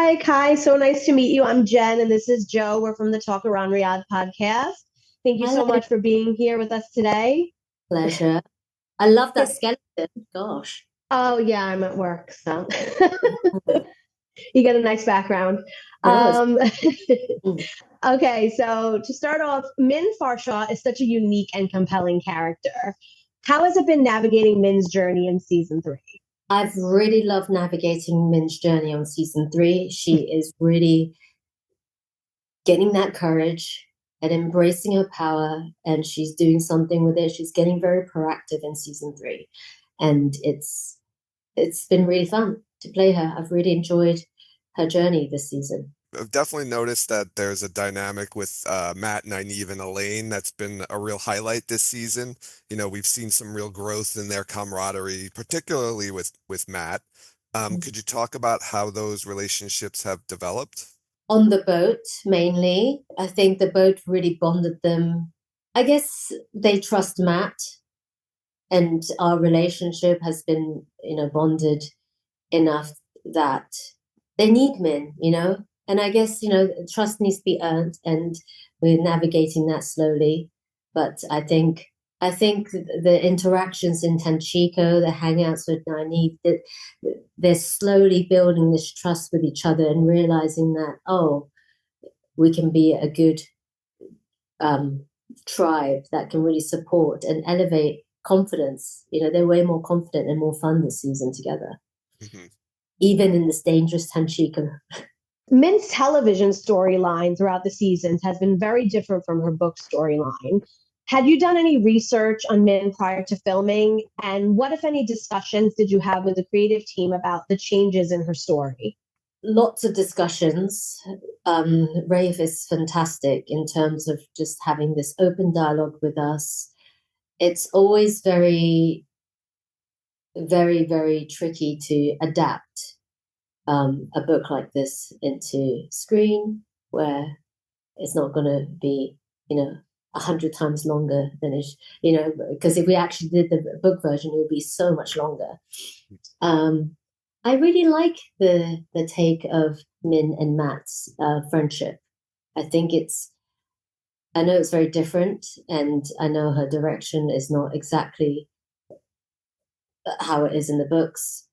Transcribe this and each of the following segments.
Hi, Kai. So nice to meet you. I'm Jen, and this is Joe. We're from the Talk Around Riyadh podcast. Thank you Hello, so much for being here with us today. pleasure. I love that Yes. skeleton. Gosh. Oh, yeah, I'm at work, so you get a nice background. No, it's Um, mm. okay, so to start off, Min Farshaw is such a unique and compelling character. How has it been navigating Min's journey in season three? I've really loved navigating Min's journey on season three. She is really getting that courage and embracing her power, and she's doing something with it. She's getting very proactive in season three, and it's been really fun to play her. I've really enjoyed her journey this season. I've definitely noticed that there's a dynamic with Matt, Nynaeve, and Elaine that's been a real highlight this season. We've seen some real growth in their camaraderie, particularly with Matt. Could you talk about how those relationships have developed? On the boat, mainly. I think the boat really bonded them. I guess they trust Matt, and our relationship has been, bonded enough that they need Min. And I guess, trust needs to be earned, and we're navigating that slowly. But I think the interactions in Tanchico, the hangouts with Nynaeve, that they're slowly building this trust with each other and realizing that, oh, we can be a good tribe that can really support and elevate confidence. They're way more confident and more fun this season together, hmm even in this dangerous Tanchico. Min's television storyline throughout the seasons has been very different from her book storyline. Had you done any research on Min prior to filming? And what, if any, discussions did you have with the creative team about the changes in her story? Lots of discussions. Rafe is fantastic in terms of just having this open dialogue with us. It's always very, very, very tricky to adapt a book like this into screen, where it's not going to be, 100 times longer than because if we actually did the book version, it would be so much longer. I really like the take of Min and Matt's friendship. I think I know it's very different, and I know her direction is not exactly how it is in the books,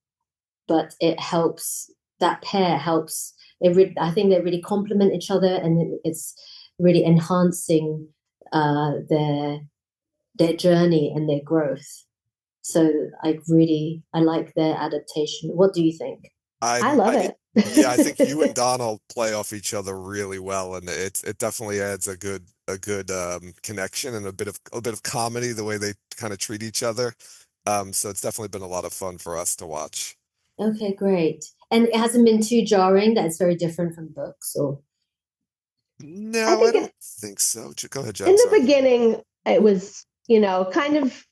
but it helps. That pair helps. I think they really complement each other, and it's really enhancing their journey and their growth. So I like their adaptation. What do you think? I I'm love I it. Yeah, I think you and Donald play off each other really well, and it definitely adds a good connection and a bit of comedy the way they kind of treat each other. So it's definitely been a lot of fun for us to watch. Okay, great. And it hasn't been too jarring that it's very different from books, or I No, I think don't think so. Go ahead, in Jen. the Sorry. beginning, it was, kind of,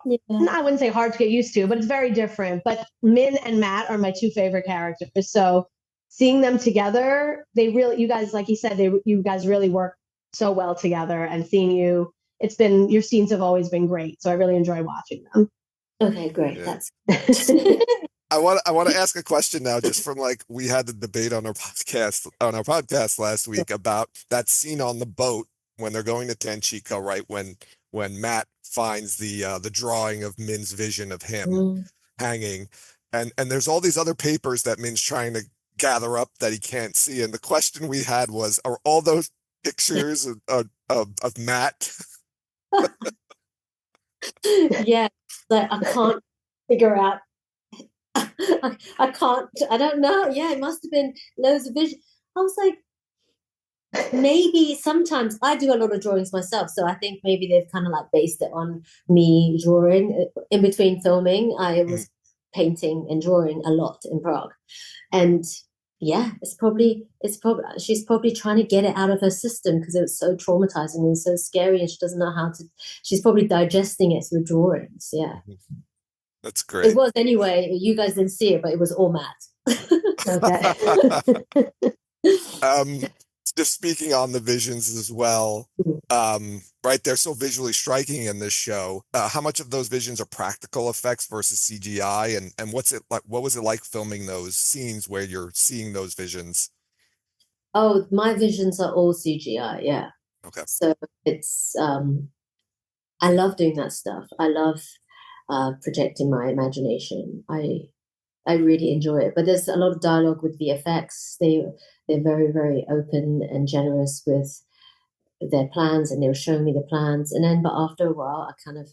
yeah. I wouldn't say hard to get used to, but it's very different. But Min and Matt are my two favorite characters. So seeing them together, you guys, like you said, you guys really work so well together. And seeing your scenes have always been great. So I really enjoy watching them. Okay, great. Yeah. That's good. I want to ask a question now, just from like we had the debate on our podcast last week about that scene on the boat when they're going to Tanchico, right? When Matt finds the drawing of Min's vision of him Mm. hanging, and there's all these other papers that Min's trying to gather up that he can't see. And the question we had was, are all those pictures of Matt? Yeah, like I can't figure out. I can't. I don't know. Yeah, it must have been loads of vision. I was like, maybe sometimes I do a lot of drawings myself, so I think maybe they've kind of like based it on me drawing. In between filming, I Mm, was painting and drawing a lot in Prague, and yeah, it's probably she's probably trying to get it out of her system because it was so traumatizing and so scary, and she doesn't know how to. She's probably digesting it through drawings. Yeah, mhm. That's it great. was anyway. You guys didn't see it, but it was all Matt. Okay. Um, just speaking on the visions as well, right, they're so visually striking in this show. How much of those visions are practical effects versus CGI, and what's it like? What was it like filming those scenes where you're seeing those visions? Oh, my visions are all CGI, yeah. Okay. So it's I love doing that stuff. I love projecting my imagination. I really enjoy it. But there's a lot of dialogue with VFX. They're very, very open and generous with their plans, and they'll show me the plans. And then, but after a while,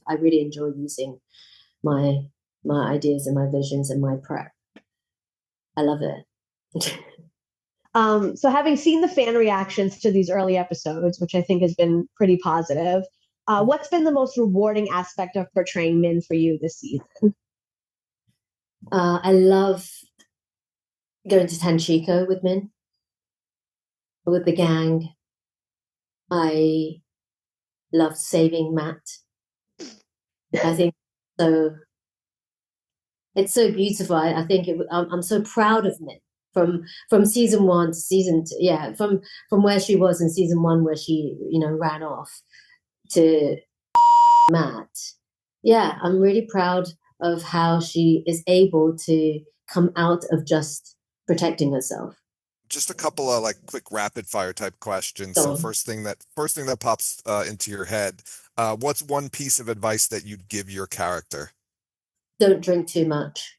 I really enjoy using my ideas and my visions and my prep. I love it. So having seen the fan reactions to these early episodes, which I think has been pretty positive, what's been the most rewarding aspect of portraying Min for you this season? I love going to Tanchico with Min, with the gang. I love saving Matt. I think so. It's so beautiful. I think I'm so proud of Min from season 1 to season 2. Yeah, from where she was in season 1, where she ran off, to Matt. Yeah, I'm really proud of how she is able to come out of just protecting herself. Just a couple of like quick rapid fire type questions. So first thing that pops into your head, what's one piece of advice that you'd give your character? Don't drink too much.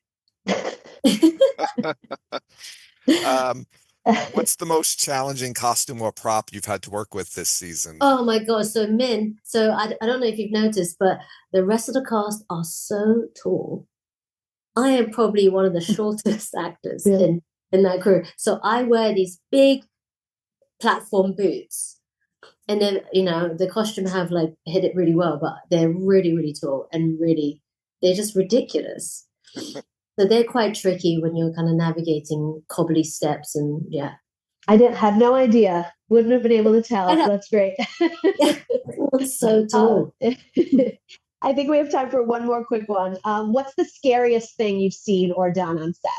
What's the most challenging costume or prop you've had to work with this season? Oh my God. So Min, so I don't know if you've noticed, but the rest of the cast are so tall. I am probably one of the shortest actors in that crew. So I wear these big platform boots. And then, the costume have like hit it really well, but they're really, really tall and they're just ridiculous. So they're quite tricky when you're kind of navigating cobbly steps and yeah. I had no idea. Wouldn't have been able to tell. That's great. It's so tall. I think we have time for one more quick one. What's the scariest thing you've seen or done on set?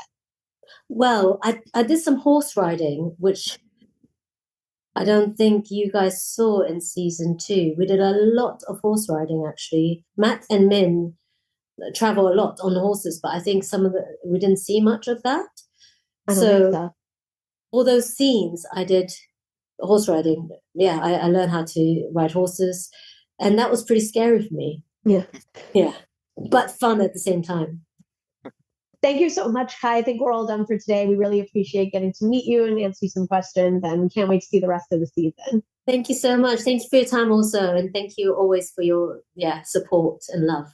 Well, I did some horse riding, which I don't think you guys saw in season 2. We did a lot of horse riding, actually. Matt and Min travel a lot on horses, but I think we didn't see much of that. So all those scenes I did horse riding. Yeah, I learned how to ride horses, and that was pretty scary for me. Yeah, but fun at the same time. Thank you so much, Kae. I think we're all done for today. We really appreciate getting to meet you and answer some questions, and we can't wait to see the rest of the season. Thank you so much. Thank you for your time also, and thank you always for your support and love.